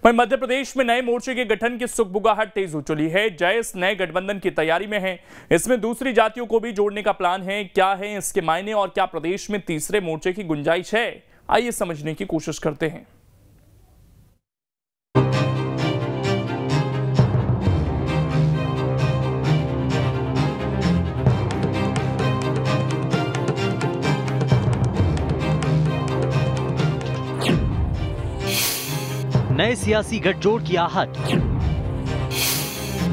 वहीं मध्य प्रदेश में नए मोर्चे के गठन की सुगबुगाहट तेज हो चली है। जयस नए गठबंधन की तैयारी में है। इसमें दूसरी जातियों को भी जोड़ने का प्लान है। क्या है इसके मायने और क्या प्रदेश में तीसरे मोर्चे की गुंजाइश है, आइए समझने की कोशिश करते हैं। नए सियासी गठजोड़ की आहट,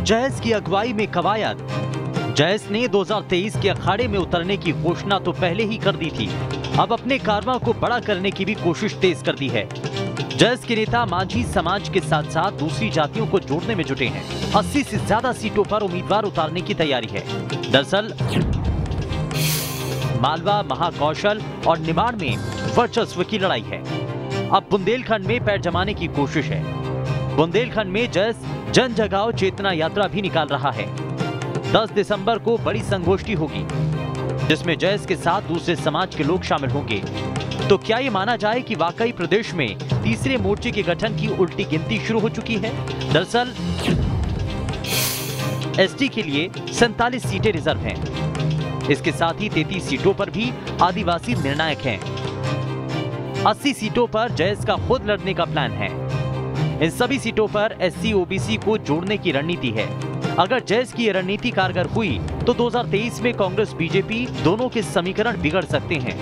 जयस की अगुवाई में कवायद। जयस ने 2023 के अखाड़े में उतरने की घोषणा तो पहले ही कर दी थी, अब अपने कारवां को बड़ा करने की भी कोशिश तेज कर दी है। जयस के नेता मांझी समाज के साथ साथ दूसरी जातियों को जोड़ने में जुटे हैं। 80 से ज्यादा सीटों पर उम्मीदवार उतारने की तैयारी है। दरअसल मालवा, महाकौशल और निमाड़ में वर्चस्व की लड़ाई है। अब बुंदेलखंड में पैर जमाने की कोशिश है। बुंदेलखंड में जयस जन जगाओ चेतना यात्रा भी निकाल रहा है। 10 दिसंबर को बड़ी संगोष्ठी होगी जिसमें जयस के साथ दूसरे समाज के लोग शामिल होंगे। तो क्या ये माना जाए कि वाकई प्रदेश में तीसरे मोर्चे के गठन की उल्टी गिनती शुरू हो चुकी है? दरअसल एसटी के लिए 47 सीटें रिजर्व हैं। इसके साथ ही 33 सीटों पर भी आदिवासी निर्णायक हैं। 80 सीटों पर जयस का खुद लड़ने का प्लान है। इन सभी सीटों पर एससी ओबीसी को जोड़ने की रणनीति है। अगर जयस की यह रणनीति कारगर हुई तो 2023 में कांग्रेस बीजेपी दोनों के समीकरण बिगड़ सकते हैं।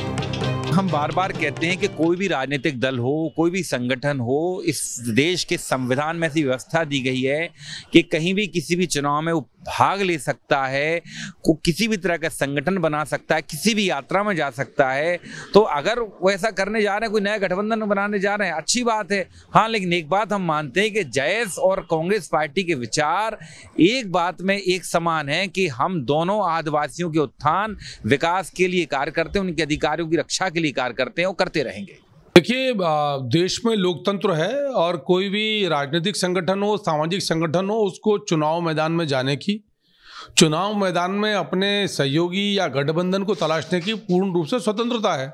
हम बार बार कहते हैं कि कोई भी राजनीतिक दल हो, कोई भी संगठन हो, इस देश के संविधान में ऐसी व्यवस्था दी गई है कि कहीं भी किसी भी चुनाव में वो भाग ले सकता है, को किसी भी तरह का संगठन बना सकता है, किसी भी यात्रा में जा सकता है। तो अगर वो ऐसा करने जा रहे हैं, कोई नया गठबंधन बनाने जा रहे हैं, अच्छी बात है। हाँ, लेकिन एक बात हम मानते हैं कि जयस और कांग्रेस पार्टी के विचार एक बात में एक समान है कि हम दोनों आदिवासियों के उत्थान विकास के लिए कार्य करते हैं, उनके अधिकारों की रक्षा के लिए कार्य करते हैं और करते रहेंगे। देखिए, देश में लोकतंत्र है और कोई भी राजनीतिक संगठन हो, सामाजिक संगठन हो, उसको चुनाव मैदान में जाने की, चुनाव मैदान में अपने सहयोगी या गठबंधन को तलाशने की पूर्ण रूप से स्वतंत्रता है।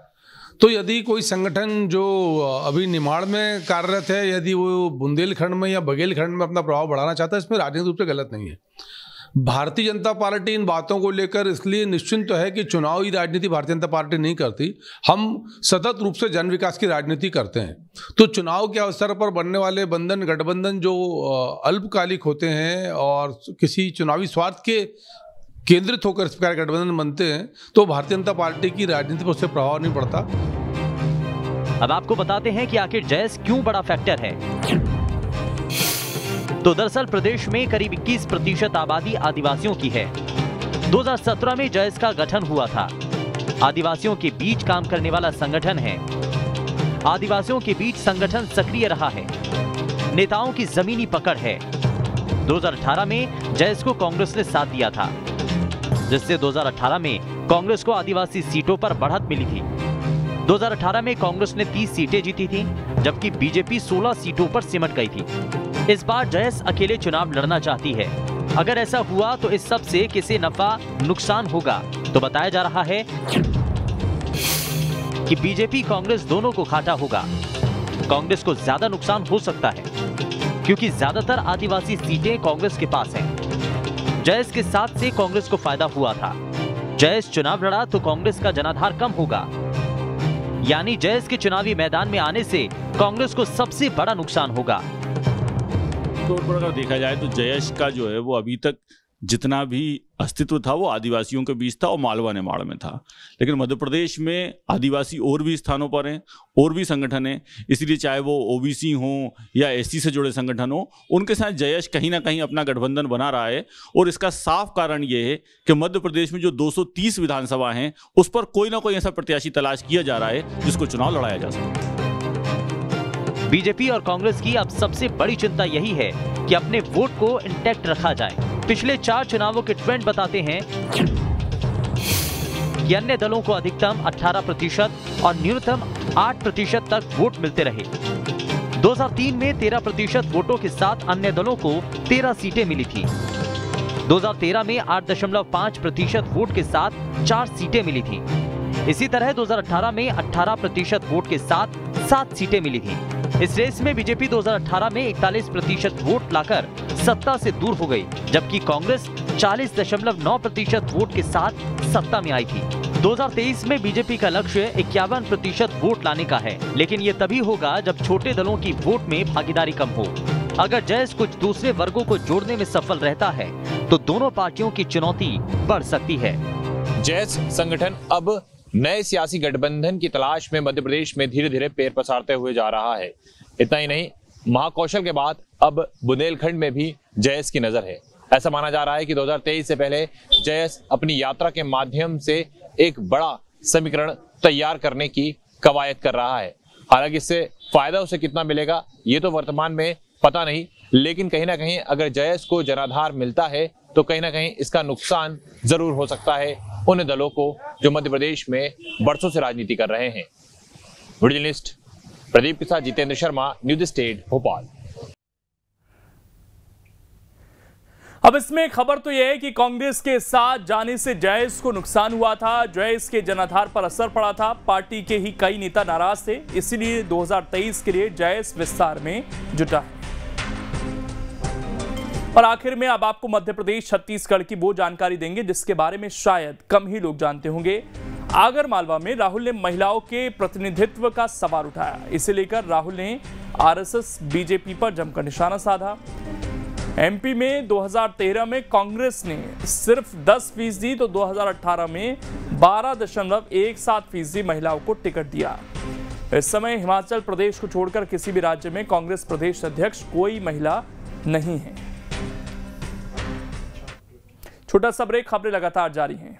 तो यदि कोई संगठन जो अभी निमाड़ में कार्यरत है, यदि वो बुंदेलखंड में या बघेलखंड में अपना प्रभाव बढ़ाना चाहता है, इसमें राजनीतिक रूप से गलत नहीं है। भारतीय जनता पार्टी इन बातों को लेकर इसलिए निश्चिंत तो है कि चुनावी राजनीति भारतीय जनता पार्टी नहीं करती। हम सतत रूप से जन विकास की राजनीति करते हैं। तो चुनाव के अवसर पर बनने वाले बंधन गठबंधन जो अल्पकालिक होते हैं और किसी चुनावी स्वार्थ के केंद्रित होकर इस प्रकार गठबंधन बनते हैं, तो भारतीय जनता पार्टी की राजनीति पर उससे प्रभाव नहीं पड़ता। अब आपको बताते हैं कि आखिर जयस क्यों बड़ा फैक्टर है। तो दरअसल प्रदेश में करीब 21% आबादी आदिवासियों की है। 2017 में जयस का गठन हुआ था। आदिवासियों के बीच काम करने वाला संगठन है। आदिवासियों के बीच संगठन सक्रिय रहा है। नेताओं की जमीनी पकड़ है। 2018 में जयस को कांग्रेस ने साथ दिया था, जिससे 2018 में कांग्रेस को आदिवासी सीटों पर बढ़त मिली थी। 2018 में कांग्रेस ने 30 सीटें जीती थी, जबकि बीजेपी 16 सीटों पर सिमट गई थी। इस बार जयस अकेले चुनाव लड़ना चाहती है। अगर ऐसा हुआ तो इस सब से किसे नफा नुकसान होगा? तो बताया जा रहा है कि बीजेपी कांग्रेस दोनों को घाटा होगा। कांग्रेस को ज्यादा नुकसान हो सकता है क्योंकि ज्यादातर आदिवासी सीटें कांग्रेस के पास हैं। जयस के साथ से कांग्रेस को फायदा हुआ था। जयस चुनाव लड़ा तो कांग्रेस का जनाधार कम होगा, यानी जयस के चुनावी मैदान में आने से कांग्रेस को सबसे बड़ा नुकसान होगा। तौर पर अगर देखा जाए तो जयस का जो है वो अभी तक जितना भी अस्तित्व था वो आदिवासियों के बीच था और मालवा निमाड़ में था। लेकिन मध्य प्रदेश में आदिवासी और भी स्थानों पर हैं, और भी संगठन हैं, इसलिए चाहे वो ओबीसी हों या एससी से जुड़े संगठन हों, उनके साथ जयस कहीं ना कहीं अपना गठबंधन बना रहा है। और इसका साफ कारण ये है कि मध्य प्रदेश में जो 230 विधानसभा हैं उस पर कोई ना कोई ऐसा प्रत्याशी तलाश किया जा रहा है जिसको चुनाव लड़ाया जा सके। बीजेपी और कांग्रेस की अब सबसे बड़ी चिंता यही है कि अपने वोट को इंटैक्ट रखा जाए। पिछले 4 चुनावों के ट्रेंड बताते हैं कि अन्य दलों को अधिकतम 18% और न्यूनतम 8% तक वोट मिलते रहे। 2003 में 13% वोटों के साथ अन्य दलों को 13 सीटें मिली थी। 2013 में 8.5% वोट के साथ 4 सीटें मिली थी। इसी तरह 2018 में 18% वोट के साथ 7 सीटें मिली थी। इस रेस में बीजेपी 2018 में 41% वोट लाकर सत्ता से दूर हो गई, जबकि कांग्रेस 40.9% वोट के साथ सत्ता में आई थी। 2023 में बीजेपी का लक्ष्य 51% वोट लाने का है, लेकिन ये तभी होगा जब छोटे दलों की वोट में भागीदारी कम हो। अगर जयस कुछ दूसरे वर्गों को जोड़ने में सफल रहता है तो दोनों पार्टियों की चुनौती बढ़ सकती है। जयस संगठन अब नए सियासी गठबंधन की तलाश में मध्य प्रदेश में धीरे धीरे पैर पसारते हुए जा रहा है। इतना ही नहीं, महाकौशल के बाद अब बुंदेलखंड में भी जयस की नजर है। ऐसा माना जा रहा है कि 2023 से पहले जयस अपनी यात्रा के माध्यम से एक बड़ा समीकरण तैयार करने की कवायद कर रहा है। हालांकि इससे फायदा उसे कितना मिलेगा ये तो वर्तमान में पता नहीं, लेकिन कहीं ना कहीं अगर जयस को जनाधार मिलता है तो कहीं ना कहीं इसका नुकसान जरूर हो सकता है उन दलों को जो मध्य प्रदेश में बरसों से राजनीति कर रहे हैं। वीडियो जर्नलिस्ट प्रदीप के साथ जितेंद्र शर्मा, न्यूज स्टेट भोपाल। अब इसमें खबर तो यह है कि कांग्रेस के साथ जाने से जयस को नुकसान हुआ था, जयस के जनाधार पर असर पड़ा था। पार्टी के ही कई नेता नाराज थे, इसीलिए 2023 के लिए जयस विस्तार में जुटा है। और आखिर में अब आपको मध्य प्रदेश छत्तीसगढ़ की वो जानकारी देंगे जिसके बारे में शायद कम ही लोग जानते होंगे। आगरमालवा में राहुल ने महिलाओं के प्रतिनिधित्व का सवाल उठाया। इसे लेकर राहुल ने आरएसएस बीजेपी पर जमकर निशाना साधा। एमपी में 2013 में कांग्रेस ने सिर्फ 10% तो 2018 में 12.17% महिलाओं को टिकट दिया। इस समय हिमाचल प्रदेश को छोड़कर किसी भी राज्य में कांग्रेस प्रदेश अध्यक्ष कोई महिला नहीं है। छोटा सा ब्रेक, खबरें लगातार जारी हैं।